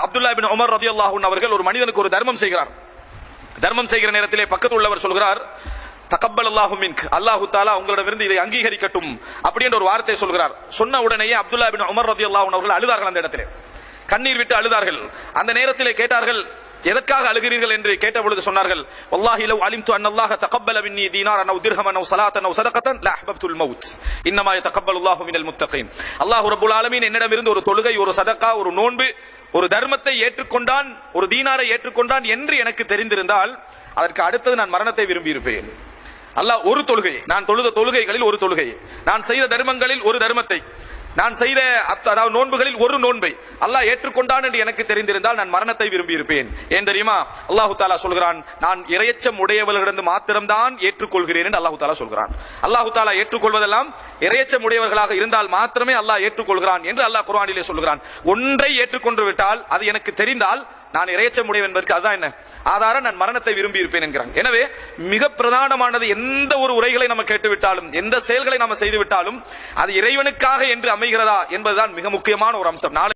அப்துல்லா இப்னு Umar ரலியல்லாஹு அன்ஹு அவர்கள் ஒரு மனிதனுக்கு ஒரு தர்மம் செய்கிறார். தர்மம் செய்கிற நேரத்திலே பக்கத்தில் உள்ளவர் சொல்கிறார், தகப்பலல்லாஹு மின்க், அல்லாஹு தஆலா உங்களிடமிருந்து இதை அங்கீகரிக்கட்டும் அப்படி என்ற ஒரு வார்த்தை சொல்கிறார். சொன்ன உடனேயே அப்துல்லா இப்னு உமர் ரலியல்லாஹு அன்ஹு அவர்கள் அழுதார்கள். அந்த இடத்திலே கண்ணீர் விட்டு அழுதார்கள். அந்த நேரத்திலே கேட்டார்கள், எதற்காக அழுகிறீர்கள் என்று கேட்டபொழுது சொன்னார்கள், வல்லாஹி லவ் அலிம்து அன்னல்லாஹ தகப்பல மின்னி தீனாரன் அவ் திர்ஹமன் அவ் ஸலாத்தன் அவ் ஸதகத்தன் லா அஹ்பப்துல் மௌத் இன்னமா யதகப்பலுல்லாஹு மினல் முத்தகீன். அல்லாஹ் ரப்பல் ஆலமீன் என்னிடமிருந்து ஒரு தொழுகை, ஒரு சதகா, ஒரு நோன்பு, ஒரு தர்மத்தை ஏற்றுக்கொண்டான், ஒரு தீனாரை ஏற்றுக்கொண்டான் என்று எனக்கு தெரிந்திருந்தால் அதற்கு அடுத்தது நான் மரணத்தை விரும்பி இருப்பேன். அல்லாஹ் ஒரு தொழுகை, நான் தொழுத தொழுகைகளில் ஒரு தொழுகை, நான் செய்த தர்மங்களில் ஒரு தர்மத்தை, நான் செய்த அதாவது நோன்புகளில் ஒரு நோன்பை அல்லாஹ் ஏற்றுக்கொண்டான் என்று எனக்கு தெரிந்திருந்தால் நான் மரணத்தை விரும்பி இருப்பேன். ஏன் தெரியுமா? அல்லாஹு தஆலா சொல்கிறான், நான் இறையச்சம் உடையவர்களிடம் மாத்திரம்தான் ஏற்றுக்கொள்கிறேன் என்று அல்லாஹு தஆலா சொல்கிறான். அல்லாஹு தஆலா ஏற்றுக்கொள்வதெல்லாம் இறையச்சம் உடையவர்களாக இருந்தால் மாத்திரமே அல்லாஹ் ஏற்றுக்கொள்கிறான் என்று அல்லாஹ் குர்ஆனிலே சொல்கிறான். ஒன்றை ஏற்றுக்கொண்டு விட்டால் அது எனக்கு தெரிந்தால் நான் இறையச்சம் உடையவன் என்பதற்கு அதுதான் என்ன ஆதாரம், நான் மரணத்தை விரும்பி இருப்பேன் என்கிறான். எனவே மிக பிரதானமானது, எந்த ஒரு உரைகளை நம்ம கேட்டுவிட்டாலும், எந்த செயல்களை நம்ம செய்து விட்டாலும் அது இறைவனுக்காக என்று அமைகிறதா என்பதுதான் மிக முக்கியமான ஒரு அம்சம்.